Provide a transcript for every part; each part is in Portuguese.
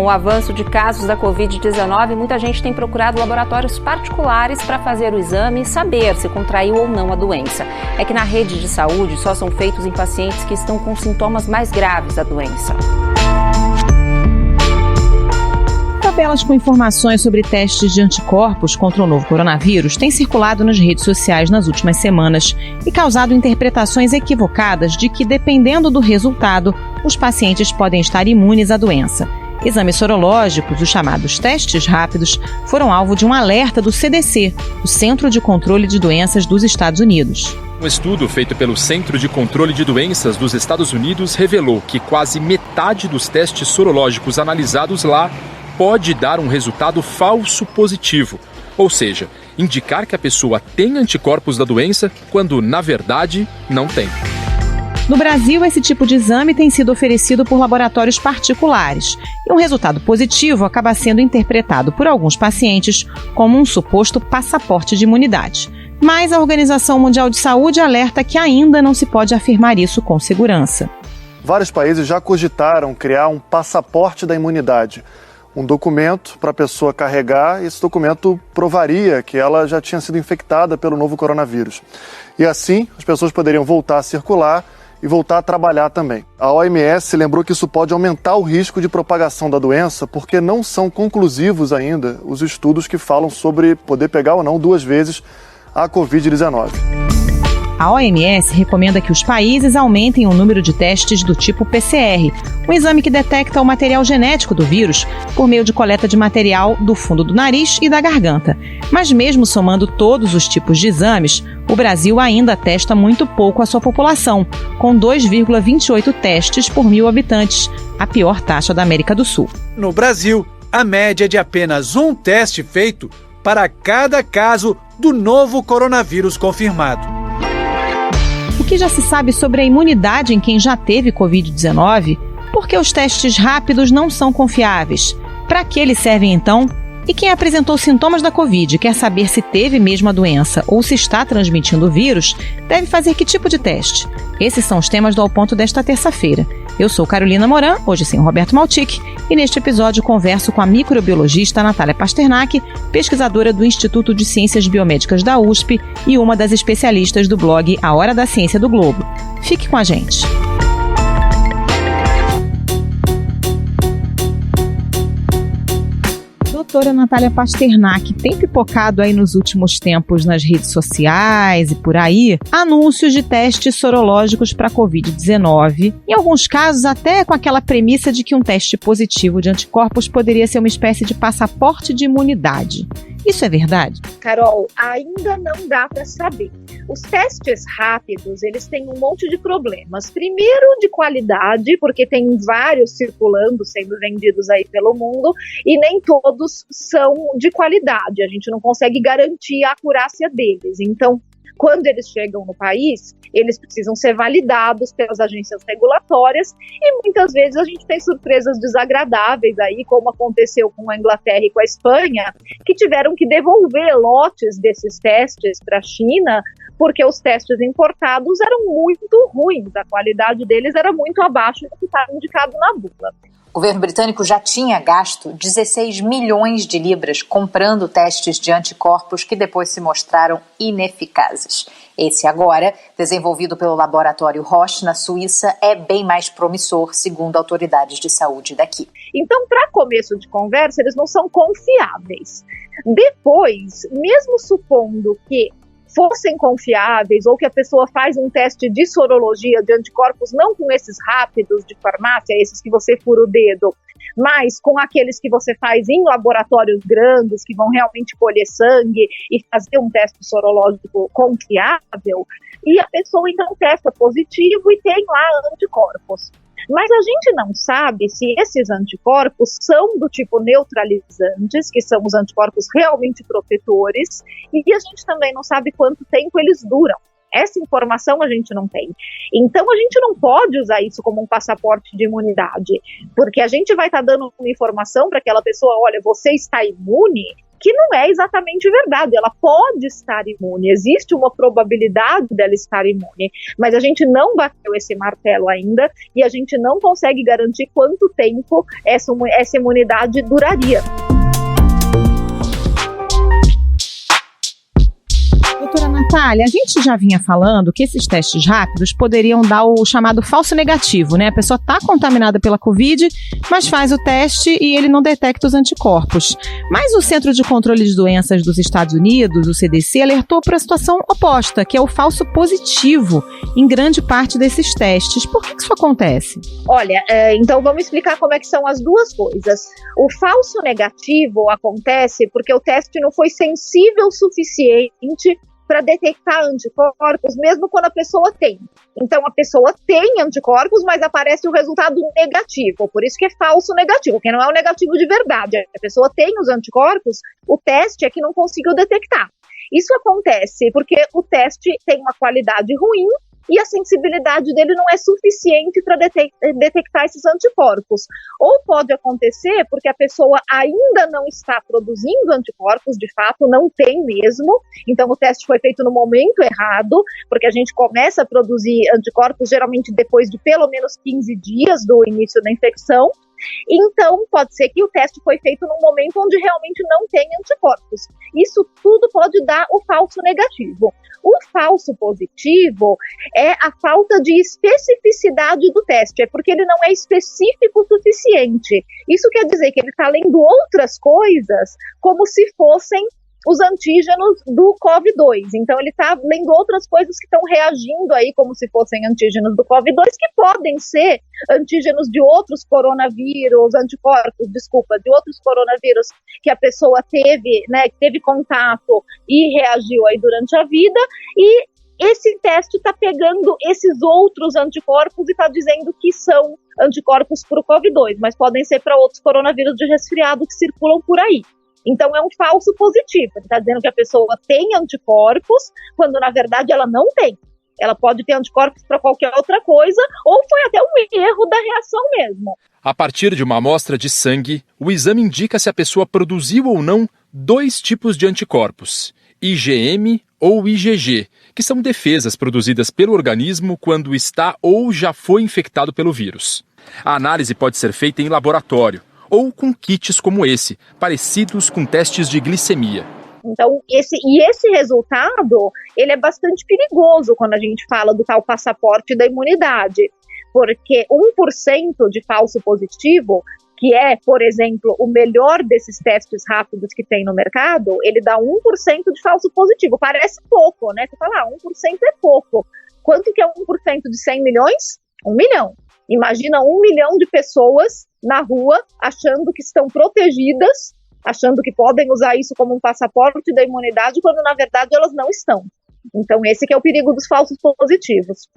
Com o avanço de casos da Covid-19, muita gente tem procurado laboratórios particulares para fazer o exame e saber se contraiu ou não a doença. É que na rede de saúde só são feitos em pacientes que estão com sintomas mais graves da doença. Tabelas com informações sobre testes de anticorpos contra o novo coronavírus têm circulado nas redes sociais nas últimas semanas e causado interpretações equivocadas de que, dependendo do resultado, os pacientes podem estar imunes à doença. Exames sorológicos, os chamados testes rápidos, foram alvo de um alerta do CDC, o Centro de Controle de Doenças dos Estados Unidos. Um estudo feito pelo Centro de Controle de Doenças dos Estados Unidos revelou que quase metade dos testes sorológicos analisados lá pode dar um resultado falso positivo, ou seja, indicar que a pessoa tem anticorpos da doença quando, na verdade, não tem. No Brasil, esse tipo de exame tem sido oferecido por laboratórios particulares e um resultado positivo acaba sendo interpretado por alguns pacientes como um suposto passaporte de imunidade. Mas a Organização Mundial de Saúde alerta que ainda não se pode afirmar isso com segurança. Vários países já cogitaram criar um passaporte da imunidade, um documento para a pessoa carregar. Esse documento provaria que ela já tinha sido infectada pelo novo coronavírus. E assim, as pessoas poderiam voltar a circular e voltar a trabalhar também. A OMS lembrou que isso pode aumentar o risco de propagação da doença porque não são conclusivos ainda os estudos que falam sobre poder pegar ou não 2 vezes a Covid-19. A OMS recomenda que os países aumentem o número de testes do tipo PCR, um exame que detecta o material genético do vírus por meio de coleta de material do fundo do nariz e da garganta. Mas mesmo somando todos os tipos de exames, o Brasil ainda testa muito pouco a sua população, com 2,28 testes por 1.000 habitantes, a pior taxa da América do Sul. No Brasil, a média é de apenas um teste feito para cada caso do novo coronavírus confirmado. O que já se sabe sobre a imunidade em quem já teve Covid-19? Por que os testes rápidos não são confiáveis? Para que eles servem então? E quem apresentou sintomas da Covid e quer saber se teve mesmo a doença ou se está transmitindo o vírus, deve fazer que tipo de teste? Esses são os temas do Ao Ponto desta terça-feira. Eu sou Carolina Moran, hoje sem o Roberto Maltic, e neste episódio converso com a microbiologista Natália Pasternak, pesquisadora do Instituto de Ciências Biomédicas da USP e uma das especialistas do blog A Hora da Ciência do Globo. Fique com a gente. Doutora Natália Pasternak, tem pipocado aí nos últimos tempos nas redes sociais e por aí anúncios de testes sorológicos para Covid-19, em alguns casos até com aquela premissa de que um teste positivo de anticorpos poderia ser uma espécie de passaporte de imunidade. Isso é verdade? Carol, ainda não dá para saber. Os testes rápidos, eles têm um monte de problemas. Primeiro, de qualidade, porque tem vários circulando, sendo vendidos aí pelo mundo, e nem todos são de qualidade. A gente não consegue garantir a acurácia deles. Então, quando eles chegam no país, eles precisam ser validados pelas agências regulatórias e muitas vezes a gente tem surpresas desagradáveis aí, como aconteceu com a Inglaterra e com a Espanha, que tiveram que devolver lotes desses testes para a China porque os testes importados eram muito ruins, a qualidade deles era muito abaixo do que estava indicado na bula. O governo britânico já tinha gasto 16 milhões de libras comprando testes de anticorpos que depois se mostraram ineficazes. Esse agora, desenvolvido pelo laboratório Roche na Suíça, é bem mais promissor, segundo autoridades de saúde daqui. Então, para começo de conversa, eles não são confiáveis. Depois, mesmo supondo que fossem confiáveis ou que a pessoa faz um teste de sorologia de anticorpos, não com esses rápidos de farmácia, esses que você fura o dedo, mas com aqueles que você faz em laboratórios grandes, que vão realmente colher sangue e fazer um teste sorológico confiável, e a pessoa então testa positivo e tem lá anticorpos. Mas a gente não sabe se esses anticorpos são do tipo neutralizantes, que são os anticorpos realmente protetores, e a gente também não sabe quanto tempo eles duram. Essa informação a gente não tem. Então a gente não pode usar isso como um passaporte de imunidade, porque a gente vai estar dando uma informação para aquela pessoa, olha, você está imune, que não é exatamente verdade. Ela pode estar imune, existe uma probabilidade dela estar imune, mas a gente não bateu esse martelo ainda e a gente não consegue garantir quanto tempo essa imunidade duraria. Doutora Natália, a gente já vinha falando que esses testes rápidos poderiam dar o chamado falso negativo, né? A pessoa está contaminada pela Covid, mas faz o teste e ele não detecta os anticorpos. Mas o Centro de Controle de Doenças dos Estados Unidos, o CDC, alertou para a situação oposta, que é o falso positivo em grande parte desses testes. Por que isso acontece? Olha, então vamos explicar como é que são as duas coisas. O falso negativo acontece porque o teste não foi sensível o suficiente para detectar anticorpos, mesmo quando a pessoa tem. Então, a pessoa tem anticorpos, mas aparece o resultado negativo. Por isso que é falso negativo, que não é o negativo de verdade. A pessoa tem os anticorpos, o teste é que não conseguiu detectar. Isso acontece porque o teste tem uma qualidade ruim e a sensibilidade dele não é suficiente para detectar esses anticorpos. Ou pode acontecer porque a pessoa ainda não está produzindo anticorpos, de fato, não tem mesmo, então o teste foi feito no momento errado, porque a gente começa a produzir anticorpos geralmente depois de pelo menos 15 dias do início da infecção. Então, pode ser que o teste foi feito num momento onde realmente não tem anticorpos. Isso tudo pode dar o falso negativo. O falso positivo é a falta de especificidade do teste, é porque ele não é específico o suficiente. Isso quer dizer que ele está lendo outras coisas como se fossem os antígenos do COVID-2. Então, ele está lendo outras coisas que estão reagindo aí como se fossem antígenos do COVID-2, que podem ser antígenos de outros coronavírus, de outros coronavírus que a pessoa teve, né, teve contato e reagiu aí durante a vida, e esse teste está pegando esses outros anticorpos e está dizendo que são anticorpos para o COVID-2, mas podem ser para outros coronavírus de resfriado que circulam por aí. Então, é um falso positivo. Ele está dizendo que a pessoa tem anticorpos, quando na verdade ela não tem. Ela pode ter anticorpos para qualquer outra coisa, ou foi até um erro da reação mesmo. A partir de uma amostra de sangue, o exame indica se a pessoa produziu ou não 2 tipos de anticorpos, IgM ou IgG, que são defesas produzidas pelo organismo quando está ou já foi infectado pelo vírus. A análise pode ser feita em laboratório, ou com kits como esse, parecidos com testes de glicemia. Então, esse resultado, ele é bastante perigoso quando a gente fala do tal passaporte da imunidade, porque 1% de falso positivo, que é, por exemplo, o melhor desses testes rápidos que tem no mercado, ele dá 1% de falso positivo. Parece pouco, né? Você fala, 1% é pouco. Quanto que é 1% de 100 milhões? 1 milhão. Imagina 1 milhão de pessoas na rua achando que estão protegidas, achando que podem usar isso como um passaporte da imunidade, quando na verdade elas não estão. Então esse que é o perigo dos falsos positivos.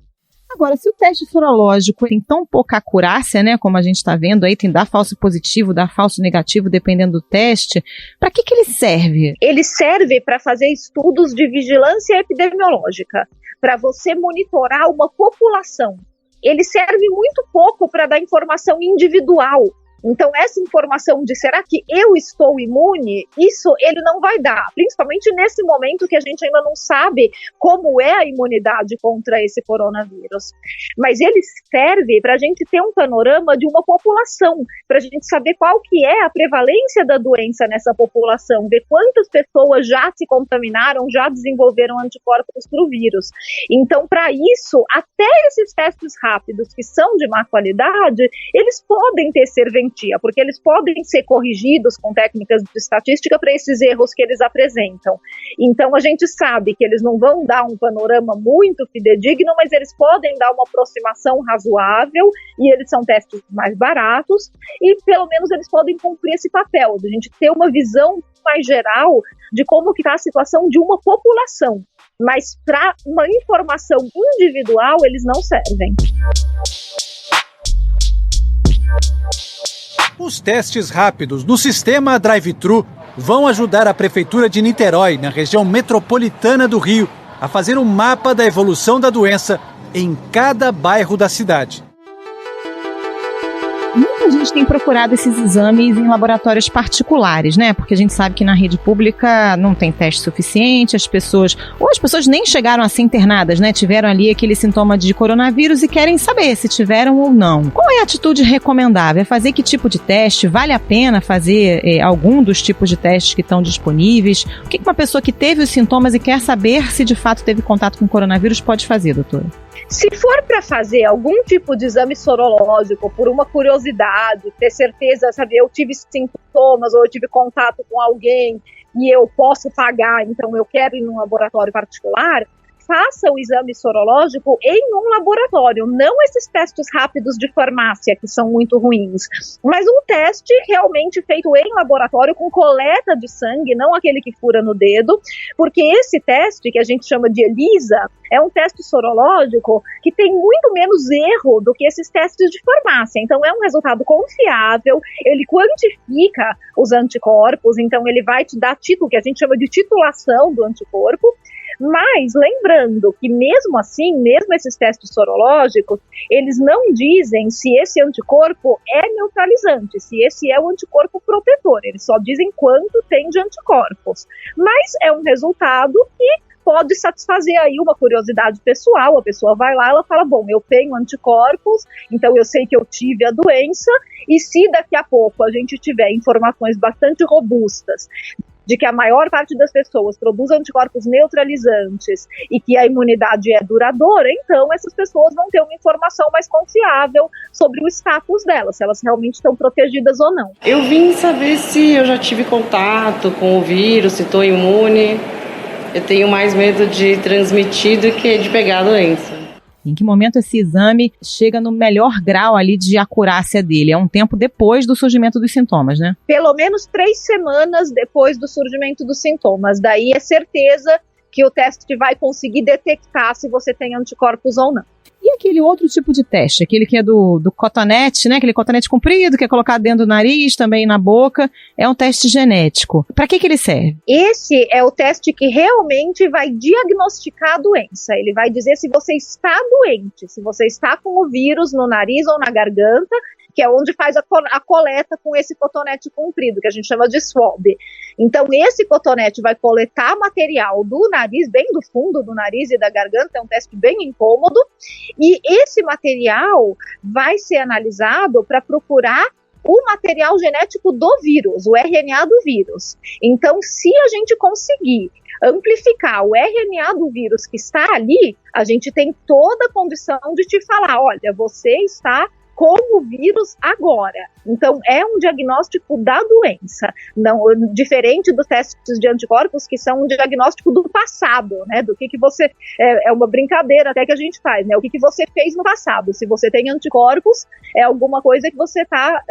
Agora, se o teste sorológico tem tão pouca acurácia, né, como a gente está vendo aí, tem dar falso positivo, dar falso negativo, dependendo do teste, para que ele serve? Ele serve para fazer estudos de vigilância epidemiológica, para você monitorar uma população. Ele serve muito pouco para dar informação individual. Então, essa informação de será que eu estou imune, isso ele não vai dar, principalmente nesse momento que a gente ainda não sabe como é a imunidade contra esse coronavírus. Mas ele serve para a gente ter um panorama de uma população, para a gente saber qual que é a prevalência da doença nessa população, ver quantas pessoas já se contaminaram, já desenvolveram anticorpos para o vírus. Então, para isso, até esses testes rápidos que são de má qualidade, eles podem ter serventia, porque eles podem ser corrigidos com técnicas de estatística para esses erros que eles apresentam. Então, a gente sabe que eles não vão dar um panorama muito fidedigno, mas eles podem dar uma aproximação razoável, e eles são testes mais baratos, e pelo menos eles podem cumprir esse papel, de a gente ter uma visão mais geral de como que está a situação de uma população. Mas para uma informação individual, eles não servem. Os testes rápidos no sistema drive-thru vão ajudar a Prefeitura de Niterói, na região metropolitana do Rio, a fazer um mapa da evolução da doença em cada bairro da cidade. Muita muita gente tem procurado esses exames em laboratórios particulares, né? Porque a gente sabe que na rede pública não tem teste suficiente, as pessoas nem chegaram a ser internadas, né? Tiveram ali aquele sintoma de coronavírus e querem saber se tiveram ou não. Qual é a atitude recomendável? É fazer que tipo de teste? Vale a pena fazer algum dos tipos de testes que estão disponíveis? O que uma pessoa que teve os sintomas e quer saber se de fato teve contato com o coronavírus pode fazer, doutora? Se for para fazer algum tipo de exame sorológico, por uma curiosidade, ter certeza, saber, eu tive sintomas ou eu tive contato com alguém e eu posso pagar, então eu quero ir num laboratório particular, faça o exame sorológico em um laboratório, não esses testes rápidos de farmácia, que são muito ruins, mas um teste realmente feito em laboratório com coleta de sangue, não aquele que fura no dedo, porque esse teste, que a gente chama de ELISA, é um teste sorológico que tem muito menos erro do que esses testes de farmácia, então é um resultado confiável, ele quantifica os anticorpos, então ele vai te dar título, que a gente chama de titulação do anticorpo. Mas lembrando que mesmo assim, mesmo esses testes sorológicos, eles não dizem se esse anticorpo é neutralizante, se esse é o anticorpo protetor, eles só dizem quanto tem de anticorpos. Mas é um resultado que pode satisfazer aí uma curiosidade pessoal, a pessoa vai lá, ela fala, bom, eu tenho anticorpos, então eu sei que eu tive a doença, e se daqui a pouco a gente tiver informações bastante robustas de que a maior parte das pessoas produz anticorpos neutralizantes e que a imunidade é duradoura, então essas pessoas vão ter uma informação mais confiável sobre o status delas, se elas realmente estão protegidas ou não. Eu vim saber se eu já tive contato com o vírus, se estou imune. Eu tenho mais medo de transmitir do que de pegar a doença. Em que momento esse exame chega no melhor grau ali de acurácia dele? É um tempo depois do surgimento dos sintomas, né? Pelo menos 3 semanas depois do surgimento dos sintomas. Daí é certeza que o teste vai conseguir detectar se você tem anticorpos ou não. E aquele outro tipo de teste, aquele que é do cotonete, né? Aquele cotonete comprido que é colocado dentro do nariz, também na boca, é um teste genético. Para que ele serve? Esse é o teste que realmente vai diagnosticar a doença. Ele vai dizer se você está doente, se você está com o vírus no nariz ou na garganta, que é onde faz a coleta com esse cotonete comprido, que a gente chama de swab. Então, esse cotonete vai coletar material do nariz, bem do fundo do nariz e da garganta, é um teste bem incômodo, e esse material vai ser analisado para procurar o material genético do vírus, o RNA do vírus. Então, se a gente conseguir amplificar o RNA do vírus que está ali, a gente tem toda a condição de te falar, olha, você está com o vírus agora. Então, é um diagnóstico da doença, não, diferente dos testes de anticorpos, que são um diagnóstico do passado, né, do que você, é uma brincadeira até que a gente faz, né, o que você fez no passado. Se você tem anticorpos, é alguma coisa que você está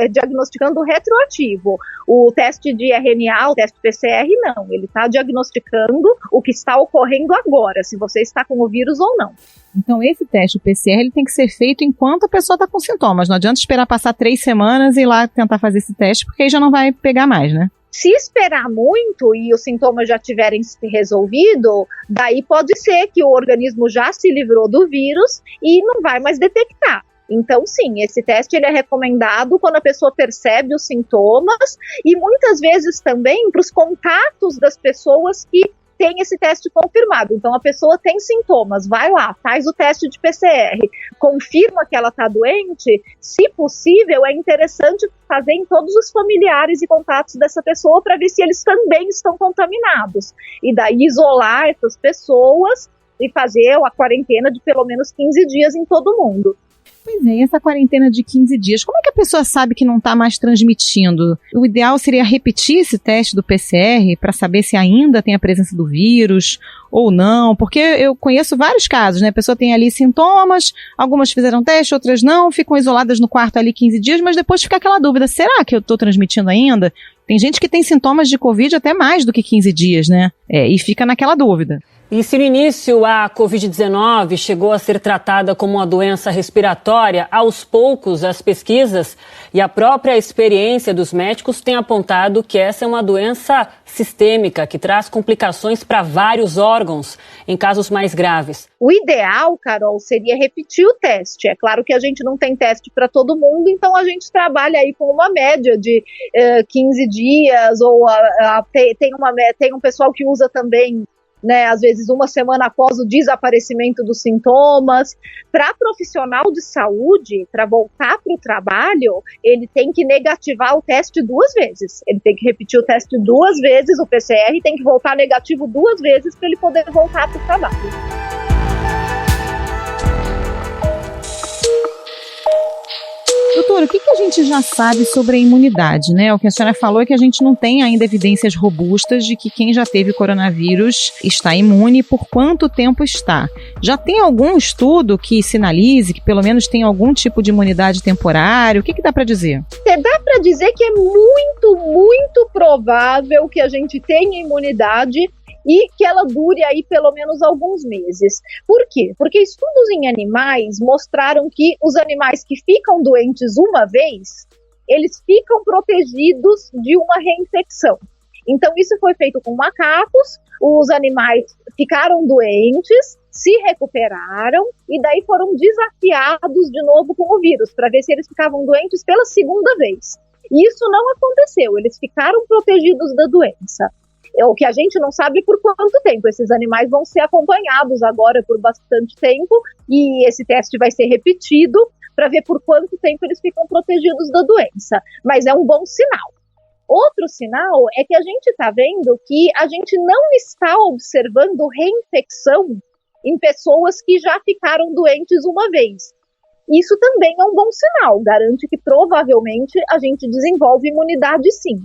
diagnosticando retroativo. O teste de RNA, o teste PCR, não, ele está diagnosticando o que está ocorrendo agora, se você está com o vírus ou não. Então, esse teste PCR ele tem que ser feito enquanto a pessoa está com sintomas. Não adianta esperar passar 3 semanas e ir lá tentar fazer esse teste, porque aí já não vai pegar mais, né? Se esperar muito e os sintomas já tiverem se resolvido, daí pode ser que o organismo já se livrou do vírus e não vai mais detectar. Então, sim, esse teste ele é recomendado quando a pessoa percebe os sintomas e muitas vezes também para os contatos das pessoas que tem esse teste confirmado. Então, a pessoa tem sintomas, vai lá, faz o teste de PCR, confirma que ela está doente, se possível, é interessante fazer em todos os familiares e contatos dessa pessoa para ver se eles também estão contaminados. E daí isolar essas pessoas e fazer a quarentena de pelo menos 15 dias em todo mundo. Pois é, essa quarentena de 15 dias, como é que a pessoa sabe que não está mais transmitindo? O ideal seria repetir esse teste do PCR para saber se ainda tem a presença do vírus ou não, porque eu conheço vários casos, né? A pessoa tem ali sintomas, algumas fizeram teste, outras não, ficam isoladas no quarto ali 15 dias, mas depois fica aquela dúvida, será que eu estou transmitindo ainda? Tem gente que tem sintomas de Covid até mais do que 15 dias, né? E fica naquela dúvida. E se no início a Covid-19 chegou a ser tratada como uma doença respiratória, aos poucos as pesquisas e a própria experiência dos médicos têm apontado que essa é uma doença sistêmica que traz complicações para vários órgãos em casos mais graves. O ideal, Carol, seria repetir o teste. É claro que a gente não tem teste para todo mundo, então a gente trabalha aí com uma média de 15 dias, ou tem um pessoal que usa também, né, às vezes uma semana após o desaparecimento dos sintomas. Para profissional de saúde, para voltar para o trabalho, ele tem que negativar o teste 2 vezes. Ele tem que repetir o teste 2 vezes, o PCR tem que voltar negativo 2 vezes para ele poder voltar para o trabalho. Doutora, o que a gente já sabe sobre a imunidade, né? O que a senhora falou é que a gente não tem ainda evidências robustas de que quem já teve coronavírus está imune e por quanto tempo está. Já tem algum estudo que sinalize que pelo menos tem algum tipo de imunidade temporária? O que dá para dizer? Dá para dizer que é muito, muito provável que a gente tenha imunidade e que ela dure aí pelo menos alguns meses. Por quê? Porque estudos em animais mostraram que os animais que ficam doentes uma vez, eles ficam protegidos de uma reinfecção. Então isso foi feito com macacos, os animais ficaram doentes, se recuperaram e daí foram desafiados de novo com o vírus, para ver se eles ficavam doentes pela segunda vez. E isso não aconteceu, eles ficaram protegidos da doença. O que a gente não sabe por quanto tempo. Esses animais vão ser acompanhados agora por bastante tempo e esse teste vai ser repetido para ver por quanto tempo eles ficam protegidos da doença. Mas é um bom sinal. Outro sinal é que a gente está vendo que a gente não está observando reinfecção em pessoas que já ficaram doentes uma vez. Isso também é um bom sinal, garante que provavelmente a gente desenvolve imunidade sim.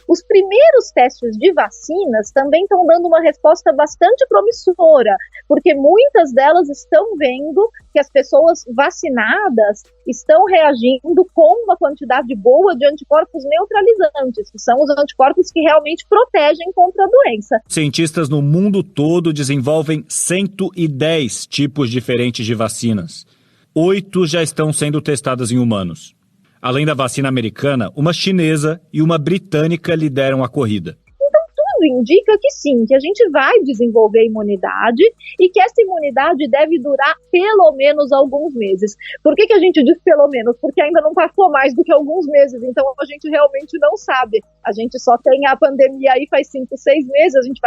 Os primeiros testes de vacinas também estão dando uma resposta bastante promissora, porque muitas delas estão vendo que as pessoas vacinadas estão reagindo com uma quantidade boa de anticorpos neutralizantes, que são os anticorpos que realmente protegem contra a doença. Cientistas no mundo todo desenvolvem 110 tipos diferentes de vacinas. 8 já estão sendo testadas em humanos. Além da vacina americana, uma chinesa e uma britânica lideram a corrida. Então tudo indica que sim, que a gente vai desenvolver imunidade e que essa imunidade deve durar pelo menos alguns meses. Por que a gente diz pelo menos? Porque ainda não passou mais do que alguns meses, então a gente realmente não sabe. A gente só tem a pandemia aí faz 5, 6 meses, a gente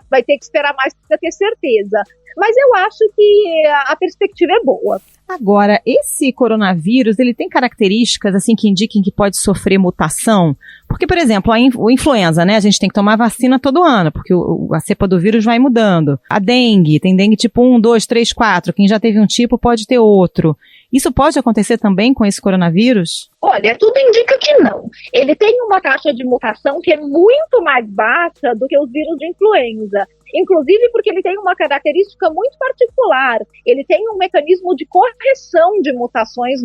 vai ter que esperar mais para ter certeza. Mas eu acho que a perspectiva é boa. Agora, esse coronavírus, ele tem características assim que indiquem que pode sofrer mutação? Porque, por exemplo, o influenza, né? A gente tem que tomar vacina todo ano, porque a cepa do vírus vai mudando. A dengue, tem dengue tipo 1, 2, 3, 4. Quem já teve um tipo pode ter outro. Isso pode acontecer também com esse coronavírus? Olha, tudo indica que não. Ele tem uma taxa de mutação que é muito mais baixa do que os vírus de influenza. Inclusive porque ele tem uma característica muito particular. Ele tem um mecanismo de correção de mutações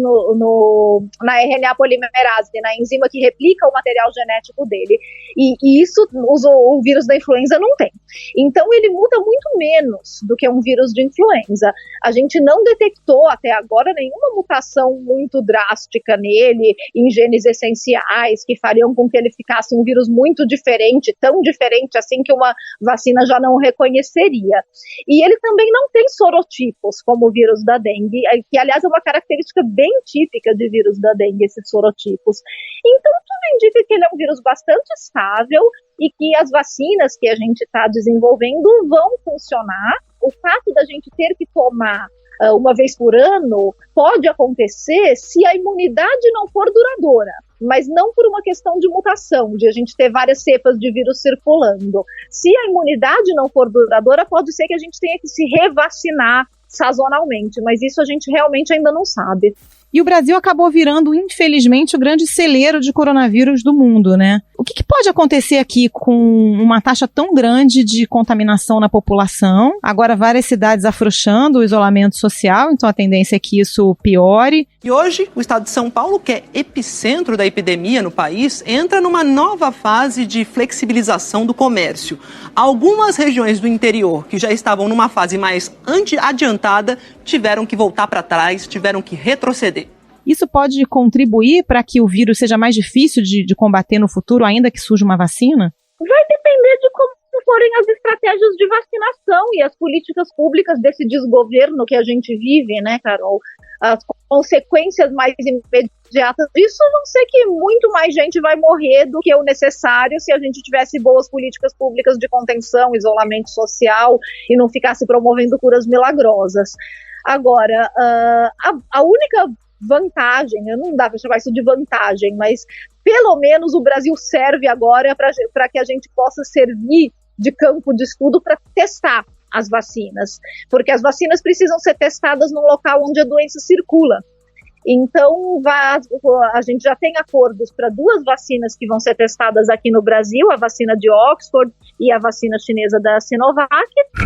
na RNA polimerase, na enzima que replica o material genético dele. E isso o vírus da influenza não tem. Então ele muta muito menos do que um vírus de influenza. A gente não detectou até agora nenhuma mutação muito drástica nele, em genes essenciais, que fariam com que ele ficasse um vírus muito diferente, tão diferente assim que uma vacina já não reconheceria. E ele também não tem sorotipos, como o vírus da dengue, que aliás é uma característica bem típica de vírus da dengue, esses sorotipos. Então tudo indica que ele é um vírus bastante estável e que as vacinas que a gente está desenvolvendo vão funcionar. O fato da gente ter que tomar uma vez por ano pode acontecer se a imunidade não for duradoura, mas não por uma questão de mutação, de a gente ter várias cepas de vírus circulando. Se a imunidade não for duradoura, pode ser que a gente tenha que se revacinar sazonalmente, mas isso a gente realmente ainda não sabe. E o Brasil acabou virando, infelizmente, o grande celeiro de coronavírus do mundo, né? O que pode acontecer aqui com uma taxa tão grande de contaminação na população? Agora, várias cidades afrouxando o isolamento social, então a tendência é que isso piore. E hoje, o estado de São Paulo, que é epicentro da epidemia no país, entra numa nova fase de flexibilização do comércio. Algumas regiões do interior, que já estavam numa fase mais adiantada, tiveram que voltar para trás, tiveram que retroceder. Isso pode contribuir para que o vírus seja mais difícil de combater no futuro, ainda que surja uma vacina? Vai depender de como forem as estratégias de vacinação e as políticas públicas desse desgoverno que a gente vive, né, Carol? As consequências mais imediatas disso vão ser que muito mais gente vai morrer do que o necessário se a gente tivesse boas políticas públicas de contenção, isolamento social e não ficasse promovendo curas milagrosas. Agora, a única vantagem, não dá para chamar isso de vantagem, mas pelo menos o Brasil serve agora para que a gente possa servir de campo de estudo para testar as vacinas, porque as vacinas precisam ser testadas num local onde a doença circula. Então, a gente já tem acordos para 2 vacinas que vão ser testadas aqui no Brasil, a vacina de Oxford e a vacina chinesa da Sinovac.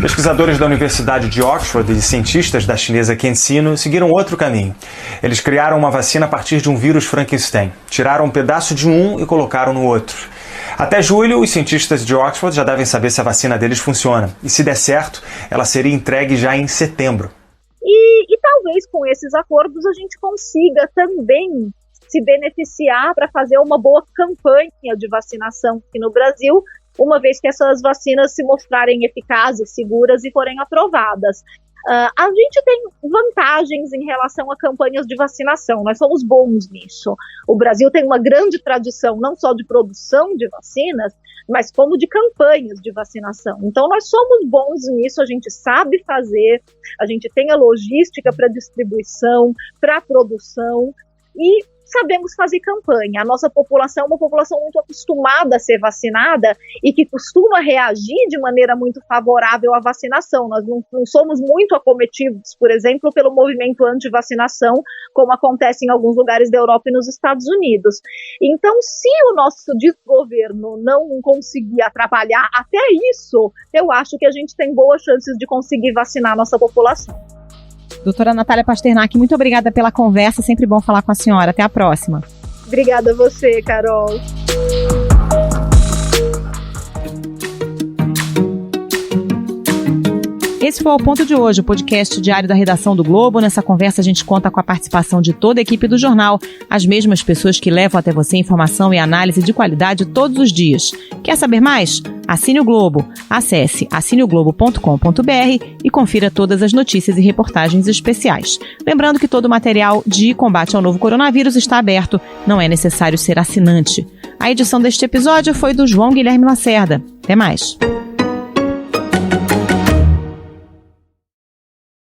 Pesquisadores da Universidade de Oxford e cientistas da chinesa CanSino seguiram outro caminho. Eles criaram uma vacina a partir de um vírus Frankenstein. Tiraram um pedaço de um e colocaram no outro. Até julho, os cientistas de Oxford já devem saber se a vacina deles funciona. E se der certo, ela seria entregue já em setembro. E talvez com esses acordos a gente consiga também se beneficiar para fazer uma boa campanha de vacinação aqui no Brasil, uma vez que essas vacinas se mostrarem eficazes, seguras e forem aprovadas. A gente tem vantagens em relação a campanhas de vacinação, nós somos bons nisso. O Brasil tem uma grande tradição não só de produção de vacinas, mas como de campanhas de vacinação. Então nós somos bons nisso, a gente sabe fazer, a gente tem a logística para distribuição, para produção e sabemos fazer campanha. A nossa população é uma população muito acostumada a ser vacinada e que costuma reagir de maneira muito favorável à vacinação. Nós não somos muito acometidos, por exemplo, pelo movimento anti-vacinação, como acontece em alguns lugares da Europa e nos Estados Unidos. Então, se o nosso desgoverno não conseguir atrapalhar até isso, eu acho que a gente tem boas chances de conseguir vacinar a nossa população. Doutora Natália Pasternak, muito obrigada pela conversa, sempre bom falar com a senhora. Até a próxima. Obrigada a você, Carol. Esse foi o Ponto de Hoje, o podcast diário da redação do Globo. Nessa conversa a gente conta com a participação de toda a equipe do jornal, as mesmas pessoas que levam até você informação e análise de qualidade todos os dias. Quer saber mais? Assine o Globo. Acesse assineoglobo.com.br e confira todas as notícias e reportagens especiais. Lembrando que todo o material de combate ao novo coronavírus está aberto, não é necessário ser assinante. A edição deste episódio foi do João Guilherme Lacerda. Até mais.